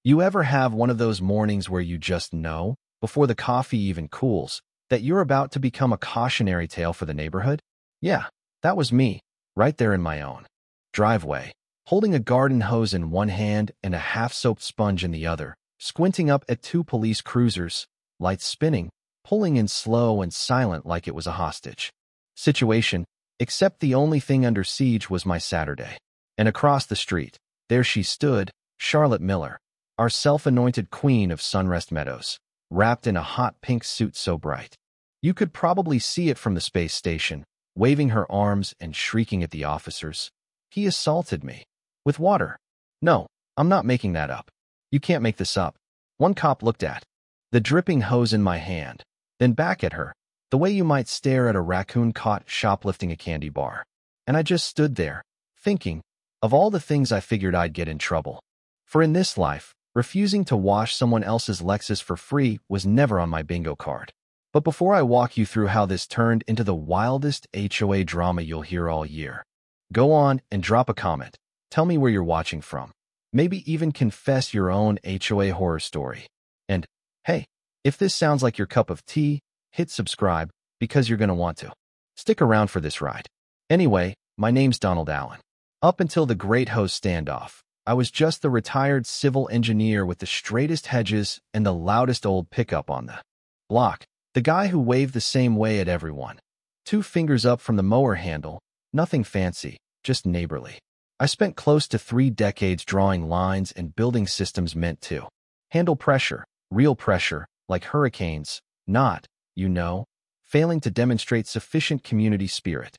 You ever have one of those mornings where you just know, before the coffee even cools, that you're about to become a cautionary tale for the neighborhood? Yeah, that was me, right there in my own driveway, holding a garden hose in one hand and a half-soaked sponge in the other, squinting up at two police cruisers, lights spinning, pulling in slow and silent like it was a hostage situation, except the only thing under siege was my Saturday. And across the street, there she stood, Charlotte Miller, our self-anointed queen of Sunrest Meadows, wrapped in a hot pink suit so bright you could probably see it from the space station, waving her arms and shrieking at the officers. He assaulted me. With water. No, I'm not making that up. You can't make this up. One cop looked at the dripping hose in my hand, then back at her, the way you might stare at a raccoon caught shoplifting a candy bar. And I just stood there, thinking, of all the things I figured I'd get in trouble. For in this life, refusing to wash someone else's Lexus for free was never on my bingo card. But before I walk you through how this turned into the wildest HOA drama you'll hear all year, go on and drop a comment. Tell me where you're watching from. Maybe even confess your own HOA horror story. And, hey, if this sounds like your cup of tea, hit subscribe, because you're going to want to. Stick around for this ride. Anyway, my name's Donald Allen. Up until the Great Hose Standoff, I was just the retired civil engineer with the straightest hedges and the loudest old pickup on the block. The guy who waved the same way at everyone. 2 fingers up from the mower handle, nothing fancy, just neighborly. I spent close to 3 decades drawing lines and building systems meant to handle pressure, real pressure, like hurricanes, not, failing to demonstrate sufficient community spirit.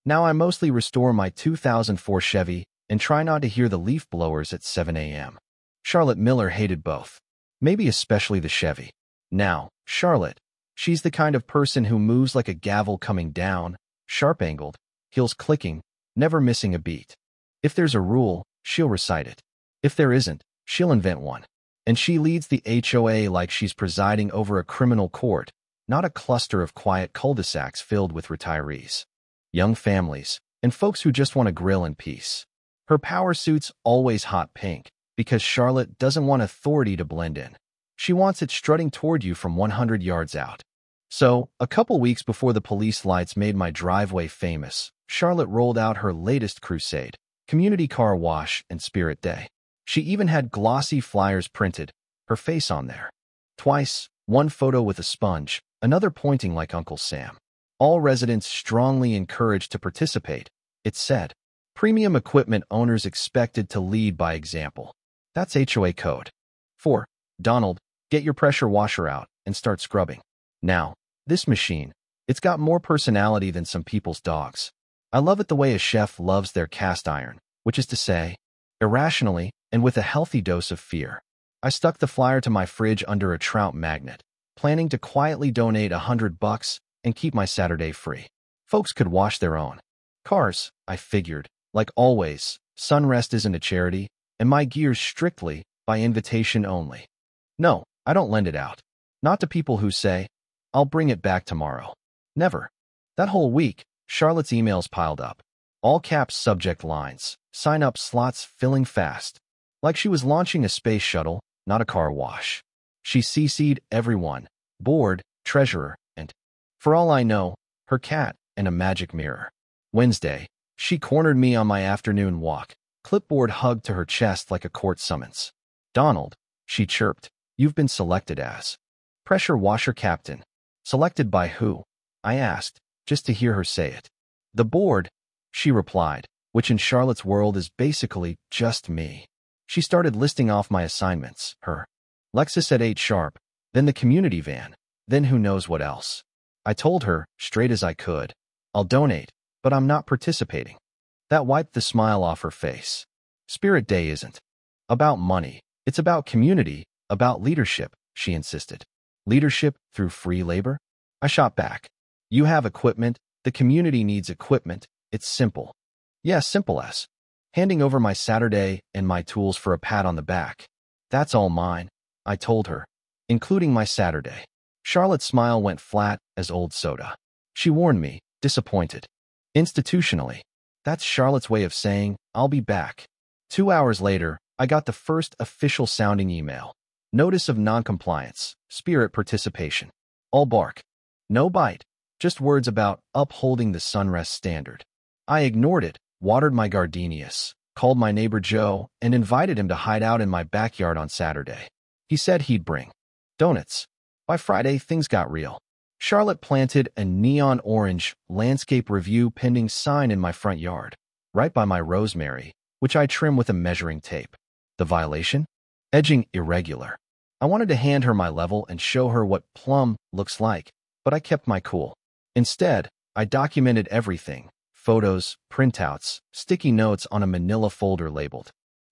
Now I mostly restore my 2004 Chevy and try not to hear the leaf blowers at 7 a.m. Charlotte Miller hated both, maybe especially the Chevy. Now, Charlotte, she's the kind of person who moves like a gavel coming down, sharp-angled, heels clicking, never missing a beat. If there's a rule, she'll recite it. If there isn't, she'll invent one. And she leads the HOA like she's presiding over a criminal court, not a cluster of quiet cul-de-sacs filled with retirees, young families, and folks who just want to grill in peace. Her power suit's always hot pink, because Charlotte doesn't want authority to blend in. She wants it strutting toward you from 100 yards out. So, a couple weeks before the police lights made my driveway famous, Charlotte rolled out her latest crusade, Community Car Wash and Spirit Day. She even had glossy flyers printed, her face on there. Twice, one photo with a sponge, another pointing like Uncle Sam. All residents strongly encouraged to participate, it said. Premium equipment owners expected to lead by example. That's HOA code. 4. Donald, get your pressure washer out and start scrubbing. Now, this machine, it's got more personality than some people's dogs. I love it the way a chef loves their cast iron, which is to say, irrationally and with a healthy dose of fear. I stuck the flyer to my fridge under a trout magnet, planning to quietly donate $100 and keep my Saturday free. Folks could wash their own cars, I figured. Like always, Sunrest isn't a charity, and my gear's strictly by invitation only. No, I don't lend it out. Not to people who say, I'll bring it back tomorrow. Never. That whole week, Charlotte's emails piled up. All caps subject lines, sign-up slots filling fast. Like she was launching a space shuttle, not a car wash. She CC'd everyone, board, treasurer, and, for all I know, her cat and a magic mirror. Wednesday, she cornered me on my afternoon walk, clipboard hugged to her chest like a court summons. Donald, she chirped, you've been selected as pressure washer captain. Selected by who? I asked, just to hear her say it. The board, she replied, which in Charlotte's world is basically just me. She started listing off my assignments, her Lexus at 8 sharp, then the community van, then who knows what else. I told her, straight as I could, I'll donate, but I'm not participating. That wiped the smile off her face. Spirit Day isn't about money. It's about community, about leadership, she insisted. Leadership through free labor? I shot back. You have equipment, the community needs equipment, it's simple. Yeah, simple as handing over my Saturday and my tools for a pat on the back. That's all mine, I told her, including my Saturday. Charlotte's smile went flat as old soda. She warned me, disappointed. Institutionally. That's Charlotte's way of saying, I'll be back. 2 hours later, I got the first official sounding email. Notice of noncompliance, spirit participation. All bark. No bite. Just words about upholding the Sunrest standard. I ignored it, watered my gardenias, called my neighbor Joe, and invited him to hide out in my backyard on Saturday. He said he'd bring donuts. By Friday, things got real. Charlotte planted a neon orange landscape review pending sign in my front yard, right by my rosemary, which I trim with a measuring tape. The violation? Edging irregular. I wanted to hand her my level and show her what plum looks like, but I kept my cool. Instead, I documented everything: photos, printouts, sticky notes on a manila folder labeled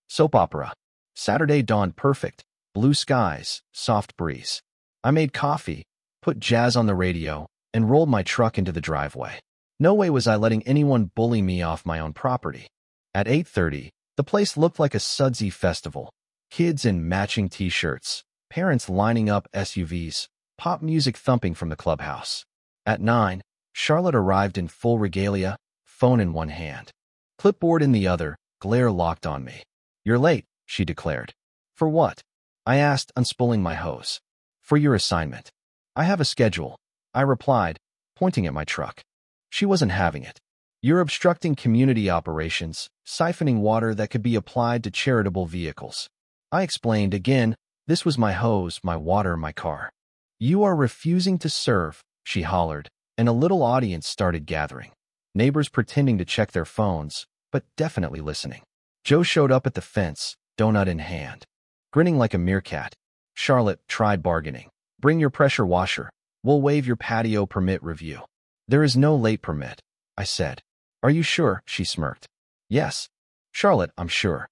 soap opera. Saturday dawned perfect. Blue skies, soft breeze. I made coffee, put jazz on the radio, and rolled my truck into the driveway. No way was I letting anyone bully me off my own property. At 8:30, the place looked like a sudsy festival. Kids in matching t-shirts, parents lining up SUVs, pop music thumping from the clubhouse. At 9, Charlotte arrived in full regalia, phone in one hand, clipboard in the other, glare locked on me. "You're late," she declared. "For what?" I asked, unspooling my hose. "For your assignment." "I have a schedule," I replied, pointing at my truck. She wasn't having it. "You're obstructing community operations, siphoning water that could be applied to charitable vehicles." I explained again, this was my hose, my water, my car. "You are refusing to serve," she hollered, and a little audience started gathering. Neighbors pretending to check their phones, but definitely listening. Joe showed up at the fence, donut in hand. Grinning like a meerkat, Charlotte tried bargaining. "Bring your pressure washer. We'll waive your patio permit review." "There is no late permit," I said. "Are you sure?" she smirked. "Yes, Charlotte, I'm sure."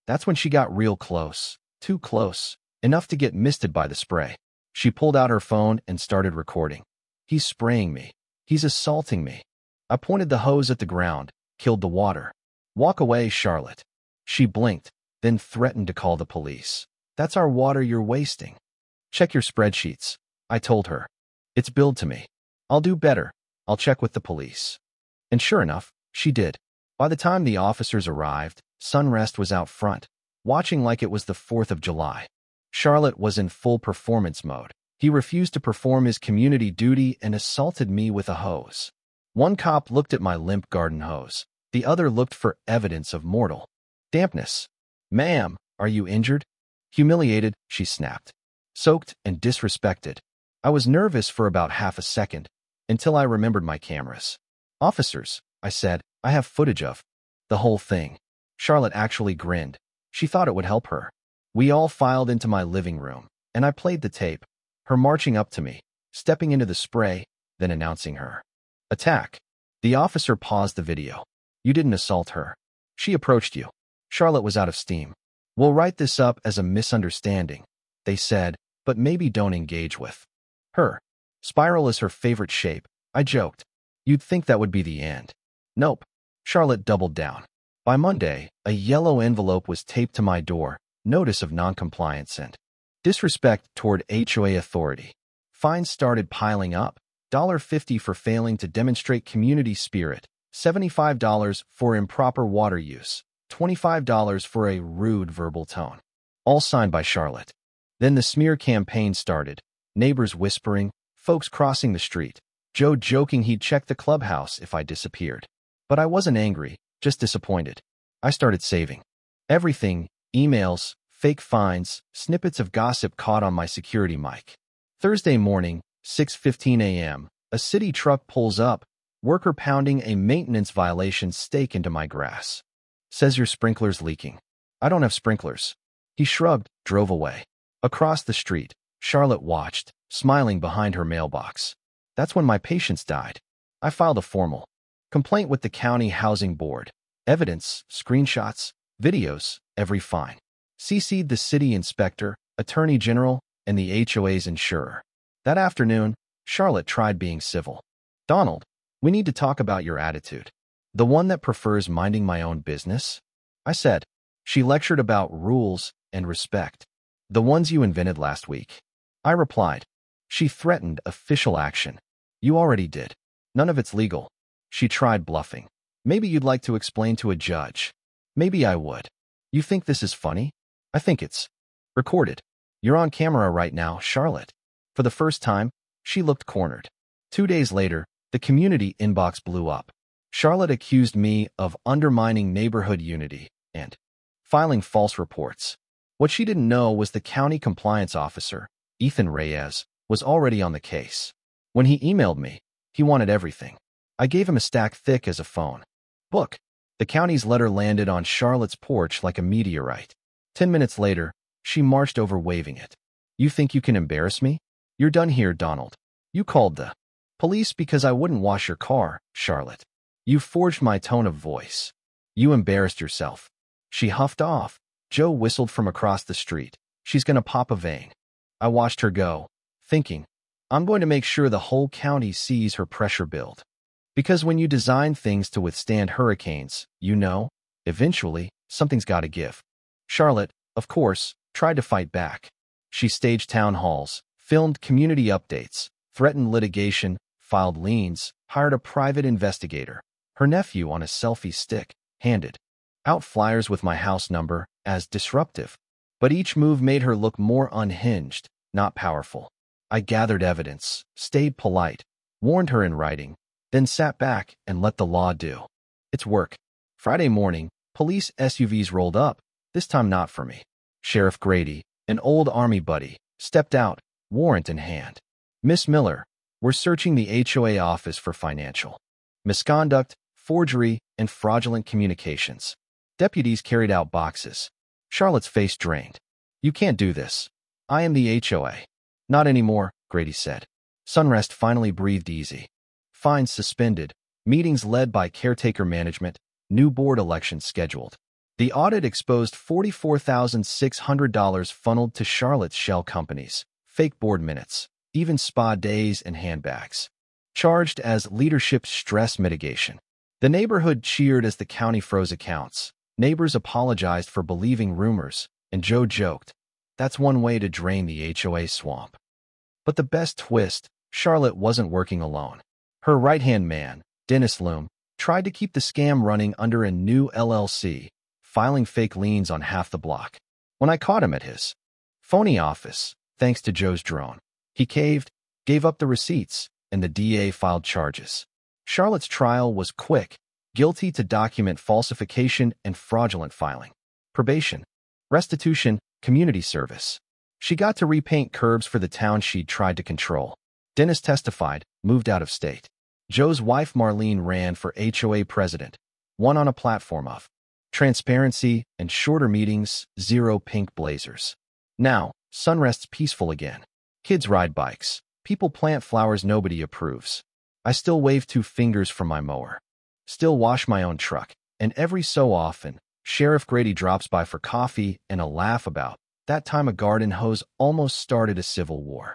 That's when she got real close. Too close. Enough to get misted by the spray. She pulled out her phone and started recording. "He's spraying me. He's assaulting me." I pointed the hose at the ground, killed the water. "Walk away, Charlotte." She blinked, then threatened to call the police. "That's our water you're wasting." "Check your spreadsheets," I told her. "It's billed to me." "I'll do better. I'll check with the police." And sure enough, she did. By the time the officers arrived, Sunrest was out front, watching like it was the 4th of July. Charlotte was in full performance mode. He refused to perform his community duty and assaulted me with a hose. One cop looked at my limp garden hose. The other looked for evidence of mortal dampness. "Ma'am, are you injured?" Humiliated, she snapped. Soaked and disrespected. I was nervous for about half a second, until I remembered my cameras. "Officers," I said, "I have footage of the whole thing." Charlotte actually grinned. She thought it would help her. We all filed into my living room, and I played the tape, her marching up to me, stepping into the spray, then announcing her attack. The officer paused the video. "You didn't assault her. She approached you." Charlotte was out of steam. "We'll write this up as a misunderstanding," they said, "but maybe don't engage with her. Spiral is her favorite shape." I joked. "You'd think that would be the end." "Nope." Charlotte doubled down. By Monday, a yellow envelope was taped to my door, notice of noncompliance and disrespect toward HOA authority. Fines started piling up. $50 for failing to demonstrate community spirit, $75 for improper water use, $25 for a rude verbal tone. All signed by Charlotte. Then the smear campaign started. Neighbors whispering, folks crossing the street, Joe joking he'd check the clubhouse if I disappeared. But I wasn't angry, just disappointed. I started saving everything: emails, fake fines, snippets of gossip caught on my security mic. Thursday morning, 6:15 a.m., a city truck pulls up, worker pounding a maintenance violation stake into my grass. "Says your sprinkler's leaking." "I don't have sprinklers." He shrugged, drove away. Across the street, Charlotte watched, smiling behind her mailbox. That's when my patience died. I filed a formal complaint with the county housing board. Evidence, screenshots, videos, every fine. CC'd the city inspector, attorney general, and the HOA's insurer. That afternoon, Charlotte tried being civil. "Donald, we need to talk about your attitude. The one that prefers minding my own business?" I said. She lectured about rules and respect. "The ones you invented last week." I replied. She threatened official action. "You already did. None of it's legal." She tried bluffing. "Maybe you'd like to explain to a judge." "Maybe I would." "You think this is funny?" I think it's recorded. You're on camera right now, Charlotte. For the first time, she looked cornered. 2 days later, the community inbox blew up. Charlotte accused me of undermining neighborhood unity and filing false reports. What she didn't know was the county compliance officer, Ethan Reyes, was already on the case. When he emailed me, he wanted everything. I gave him a stack thick as a phone book. The county's letter landed on Charlotte's porch like a meteorite. 10 minutes later, she marched over waving it. You think you can embarrass me? You're done here, Donald. You called the police because I wouldn't wash your car, Charlotte. You forged my tone of voice. You embarrassed yourself. She huffed off. Joe whistled from across the street. She's gonna pop a vein. I watched her go, thinking, I'm going to make sure the whole county sees her pressure build. Because when you design things to withstand hurricanes, eventually, something's gotta give. Charlotte, of course, tried to fight back. She staged town halls, filmed community updates, threatened litigation, filed liens, hired a private investigator. Her nephew on a selfie stick, handed out flyers with my house number as disruptive. But each move made her look more unhinged, not powerful. I gathered evidence, stayed polite, warned her in writing, then sat back and let the law do its work. Friday morning, police SUVs rolled up, this time not for me. Sheriff Grady, an old Army buddy, stepped out, warrant in hand. Miss Miller, we're searching the HOA office for financial misconduct, forgery, and fraudulent communications. Deputies carried out boxes. Charlotte's face drained. You can't do this. I am the HOA. Not anymore, Grady said. Sunrest finally breathed easy. Fines suspended, meetings led by caretaker management, new board elections scheduled. The audit exposed $44,600 funneled to Charlotte's shell companies, fake board minutes, even spa days and handbags. Charged as leadership stress mitigation. The neighborhood cheered as the county froze accounts. Neighbors apologized for believing rumors, and Joe joked, that's one way to drain the HOA swamp. But the best twist, Charlotte wasn't working alone. Her right-hand man, Dennis Loom, tried to keep the scam running under a new LLC, filing fake liens on half the block. When I caught him at his phony office, thanks to Joe's drone, he caved, gave up the receipts, and the DA filed charges. Charlotte's trial was quick, guilty to document falsification and fraudulent filing. Probation, restitution, community service. She got to repaint curbs for the town she'd tried to control. Dennis testified, moved out of state. Joe's wife Marlene ran for HOA president, won on a platform of transparency and shorter meetings, zero pink blazers. Now, Sunrest's peaceful again. Kids ride bikes. People plant flowers nobody approves. I still wave 2 fingers from my mower. Still wash my own truck. And every so often, Sheriff Grady drops by for coffee and a laugh about that time a garden hose almost started a civil war.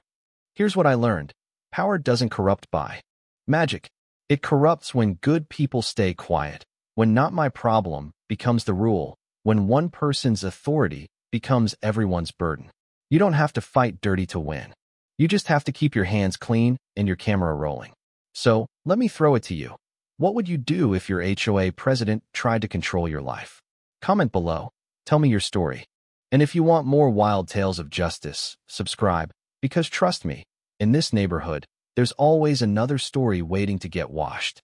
Here's what I learned. Power doesn't corrupt by magic. It corrupts when good people stay quiet, when not my problem becomes the rule, when one person's authority becomes everyone's burden. You don't have to fight dirty to win. You just have to keep your hands clean and your camera rolling. So, let me throw it to you. What would you do if your HOA president tried to control your life? Comment below. Tell me your story. And if you want more wild tales of justice, subscribe, because trust me, in this neighborhood, there's always another story waiting to get washed.